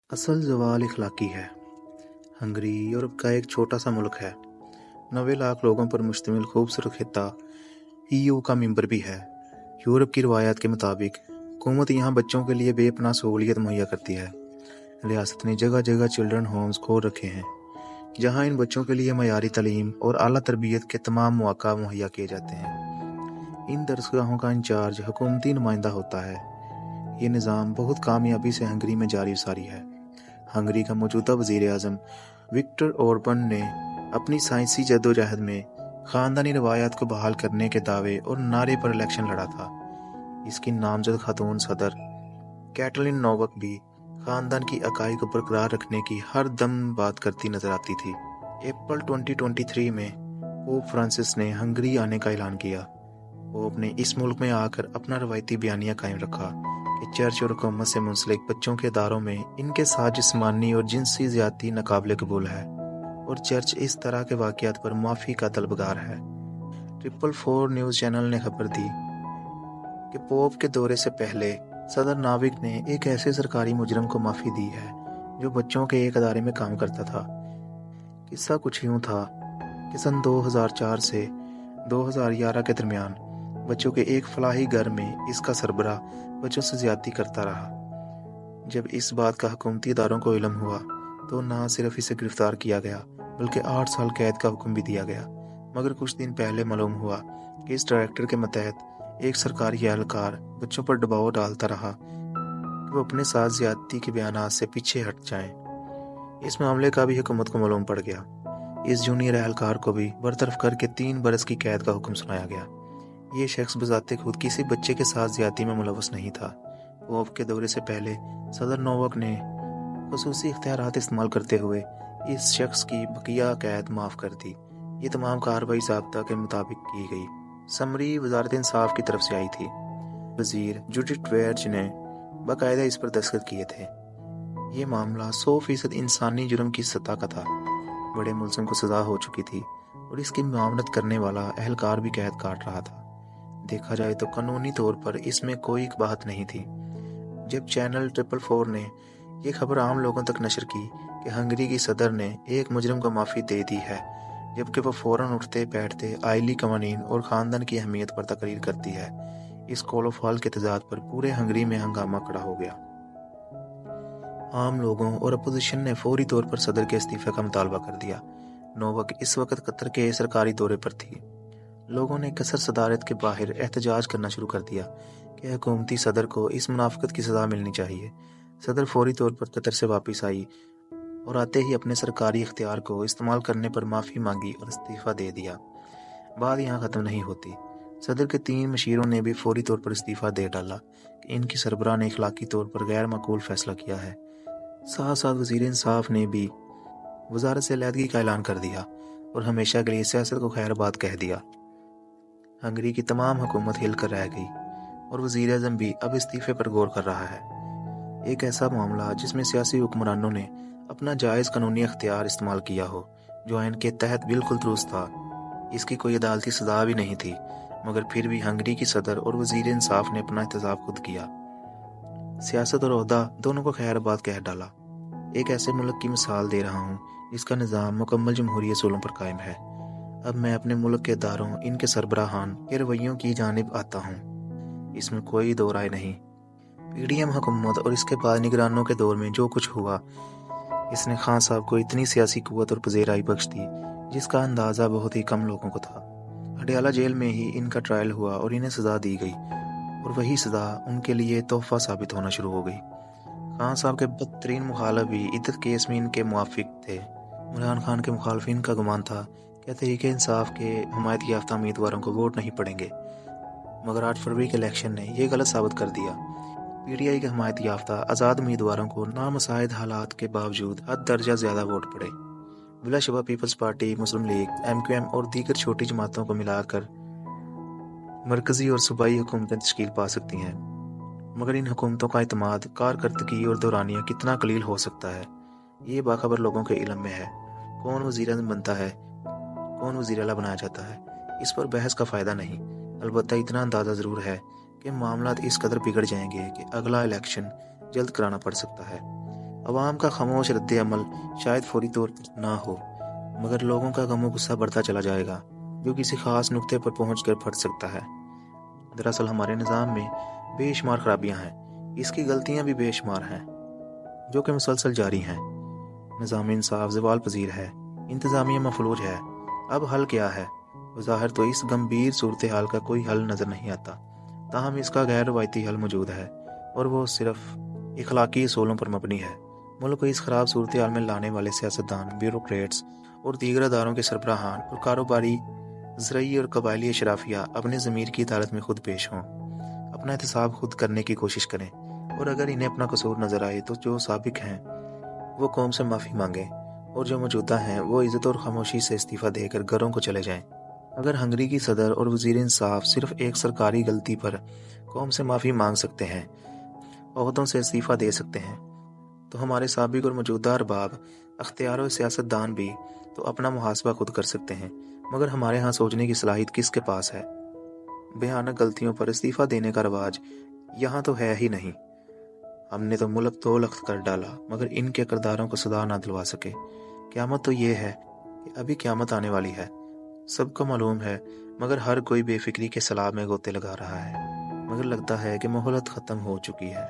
اصل زوال اخلاقی ہے۔ ہنگری یورپ کا ایک چھوٹا سا ملک ہے۔ 90 لاکھ لوگوں پر مشتمل خوبصورت خطہ EU کا ممبر بھی ہے۔ یورپ کی روایات کے مطابق حکومت یہاں بچوں کے لیے بے پناہ سہولیت مہیا کرتی ہے۔ ریاست نے جگہ جگہ چلڈرن ہومز کھول رکھے ہیں جہاں ان بچوں کے لیے معیاری تعلیم اور اعلیٰ تربیت کے تمام مواقع مہیا کیے جاتے ہیں۔ ان درسگاہوں کا انچارج حکومتی نمائندہ ہوتا ہے۔ یہ نظام بہت کامیابی سے ہنگری میں جاری ساری ہے۔ ہنگری کا موجودہ وزیر اعظم وکٹر اوربن نے اپنی سائنسی جدوجہد میں خاندانی روایات کو بحال کرنے کے دعوے اور نعرے پر الیکشن لڑا تھا۔ اس کی نامزد خاتون صدر کیٹلن نووک بھی خاندان کی اکائی کو برقرار رکھنے کی ہر دم بات کرتی نظر آتی تھی۔ اپریل 2023 میں پوپ فرانسس نے ہنگری آنے کا اعلان کیا۔ پوپ نے اس ملک میں آ کر اپنا روایتی بیانیہ قائم رکھا کہ چرچ اور حکومت سے منسلک بچوں کے اداروں میں ان کے ساتھ جسمانی اور جنسی زیادتی ناقابل قبول ہے اور چرچ اس طرح کے واقعات پر معافی کا طلبگار ہے۔ 444 نیوز چینل نے خبر دی کہ پوپ کے دورے سے پہلے صدر ناوک نے ایک ایسے سرکاری مجرم کو معافی دی ہے جو بچوں کے ایک ادارے میں کام کرتا تھا۔ قصہ کچھ یوں تھا کہ سن 2004 سے 2011 کے درمیان بچوں کے ایک فلاحی گھر میں اس کا سربراہ بچوں سے زیادتی کرتا رہا۔ جب اس بات کا حکومتی اداروں کو علم ہوا تو نہ صرف اسے گرفتار کیا گیا بلکہ 8 سال قید کا حکم بھی دیا گیا۔ مگر کچھ دن پہلے معلوم ہوا کہ اس ڈائریکٹر کے ماتحت ایک سرکاری اہلکار بچوں پر دباؤ ڈالتا رہا کہ وہ اپنے ساتھ زیادتی کے بیانات سے پیچھے ہٹ جائیں۔ اس معاملے کا بھی حکومت کو معلوم پڑ گیا۔ اس جونیئر اہلکار کو بھی برطرف کر کے 3 برس کی قید کا حکم سنایا گیا۔ یہ شخص بذات خود کسی بچے کے ساتھ زیادتی میں ملوث نہیں تھا۔ پوپ کے دورے سے پہلے صدر نووک نے خصوصی اختیارات استعمال کرتے ہوئے اس شخص کی بقیہ قید معاف کر دی۔ یہ تمام کارروائی ضابطہ کے مطابق کی گئی۔ سمری وزارت انصاف کی طرف سے آئی تھی۔ وزیر جوڈتھ ویرچ نے باقاعدہ اس پر دستخط کیے تھے۔ یہ معاملہ 100% انسانی جرم کی سطح کا تھا۔ بڑے ملزم کو سزا ہو چکی تھی اور اس کی معاونت کرنے والا اہلکار بھی قید کاٹ رہا تھا۔ دیکھا جائے تو قانونی طور پر اس میں کوئی قباحت نہیں تھی۔ جب چینل 444 نے یہ خبر عام لوگوں تک نشر کی کہ ہنگری کی صدر نے ایک مجرم کو معافی دے دی ہے جبکہ وہ فوراً اٹھتے بیٹھتے آئلی قوانین اور خاندان کی اہمیت پر تقریر کرتی ہے، اس کول و فال کے تضاد پر پورے ہنگری میں ہنگامہ کھڑا ہو گیا۔ عام لوگوں اور اپوزیشن نے فوری طور پر صدر کے استعفے کا مطالبہ کر دیا۔ نووک اس وقت قطر کے سرکاری دورے پر تھی۔ لوگوں نے قصر صدارت کے باہر احتجاج کرنا شروع کر دیا کہ حکومتی صدر کو اس منافقت کی سزا ملنی چاہیے۔ صدر فوری طور پر قطر سے واپس آئی اور آتے ہی اپنے سرکاری اختیار کو استعمال کرنے پر معافی مانگی اور استعفیٰ دے دیا۔ بات یہاں ختم نہیں ہوتی۔ صدر کے 3 مشیروں نے بھی فوری طور پر استعفیٰ دے ڈالا کہ ان کی سربراہ نے اخلاقی طور پر غیر معقول فیصلہ کیا ہے۔ ساتھ ساتھ وزیر انصاف نے بھی وزارت سے علیحدگی کا اعلان کر دیا اور ہمیشہ کے لیے سیاست کو خیر آباد کہہ دیا۔ ہنگری کی تمام حکومت ہل کر رہ گئی اور وزیر اعظم بھی اب استعفے پر غور کر رہا ہے۔ ایک ایسا معاملہ جس میں سیاسی حکمرانوں نے اپنا جائز قانونی اختیار استعمال کیا ہو جو آئین کے تحت بالکل درست تھا۔ اس کی کوئی عدالتی سزا بھی نہیں تھی مگر پھر بھی ہنگری کی صدر اور وزیر انصاف نے اپنا احتساب خود کیا۔ سیاست اور عہدہ دونوں کو خیر آباد کہہ ڈالا۔ ایک ایسے ملک کی مثال دے رہا ہوں جس کا نظام مکمل جمہوری اصولوں پر قائم ہے۔ اب میں اپنے ملک کے اداروں، ان کے سربراہان کے رویوں کی جانب آتا ہوں۔ اس میں کوئی دو رائے نہیں۔ PDM حکومت اور اس کے بعد نگرانوں کے دور میں جو کچھ ہوا، اس نے خان صاحب کو اتنی سیاسی قوت اور پذیرائی بخش دی جس کا اندازہ بہت ہی کم لوگوں کو تھا۔ اڈیالہ جیل میں ہی ان کا ٹرائل ہوا اور انہیں سزا دی گئی اور وہی سزا ان کے لیے تحفہ ثابت ہونا شروع ہو گئی۔ خان صاحب کے بدترین مخالف بھی عدت کیس میں ان کے موافق تھے۔ عمران خان کے مخالفین کا گمان تھا کہ تحریک انصاف کے حمایت یافتہ امیدواروں کو ووٹ نہیں پڑیں گے، مگر 8 فروری کے الیکشن نے یہ غلط ثابت کر دیا۔ PDI کے حمایت یافتہ آزاد امیدواروں کو نامساعد حالات کے باوجود حد درجہ زیادہ ووٹ پڑے۔ بلا شبہ پیپلز پارٹی، مسلم لیگ، MQM اور دیگر چھوٹی جماعتوں کو ملا کر مرکزی اور صوبائی حکومتیں تشکیل پا سکتی ہیں، مگر ان حکومتوں کا اعتماد، کارکردگی اور دورانیہ کتنا قلیل ہو سکتا ہے یہ باخبر لوگوں کے علم میں ہے۔ کون وزیر اعظم بنتا ہے، کون وزیر اعلیٰ بنایا جاتا ہے، اس پر بحث کا فائدہ نہیں۔ البتہ اتنا اندازہ ضرور ہے کہ معاملات اس قدر بگڑ جائیں گے کہ اگلا الیکشن جلد کرانا پڑ سکتا ہے۔ عوام کا خاموش رد عمل شاید فوری طور پر نہ ہو، مگر لوگوں کا غم و غصہ بڑھتا چلا جائے گا جو کسی خاص نقطے پر پہنچ کر پھٹ سکتا ہے۔ دراصل ہمارے نظام میں بے شمار خرابیاں ہیں، اس کی غلطیاں بھی بے شمار ہیں جو کہ مسلسل جاری ہیں۔ نظام انصاف زوال پذیر ہے، انتظامیہ مفلوج ہے۔ اب حل کیا ہے؟ بظاہر تو اس گمبھیر صورتحال کا کوئی حل نظر نہیں آتا، تاہم اس کا غیر روایتی حل موجود ہے، اور وہ صرف اخلاقی اصولوں پر مبنی ہے۔ ملک کو اس خراب صورتحال میں لانے والے سیاستدان، بیوروکریٹس اور دیگر اداروں کے سربراہان اور کاروباری، زرعی اور قبائلی اشرافیہ اپنے ضمیر کی عدالت میں خود پیش ہوں، اپنا احتساب خود کرنے کی کوشش کریں، اور اگر انہیں اپنا قصور نظر آئے تو جو سابق ہیں وہ قوم سے معافی مانگیں، اور جو موجودہ ہیں وہ عزت اور خاموشی سے استعفیٰ دے کر گھروں کو چلے جائیں۔ اگر ہنگری کی صدر اور وزیر انصاف صرف ایک سرکاری غلطی پر قوم سے معافی مانگ سکتے ہیں، عہدوں سے استعفیٰ دے سکتے ہیں، تو ہمارے سابق اور موجودہ ارباب اختیار و سیاستدان بھی تو اپنا محاسبہ خود کر سکتے ہیں، مگر ہمارے ہاں سوچنے کی صلاحیت کس کے پاس ہے؟ بھیانک غلطیوں پر استعفیٰ دینے کا رواج یہاں تو ہے ہی نہیں۔ ہم نے تو ملک تو لخت کر ڈالا، مگر ان کے کرداروں کو صدا نہ دلوا سکے۔ قیامت تو یہ ہے کہ ابھی قیامت آنے والی ہے، سب کو معلوم ہے، مگر ہر کوئی بے فکری کے سیلاب میں غوطے لگا رہا ہے، مگر لگتا ہے کہ مہلت ختم ہو چکی ہے۔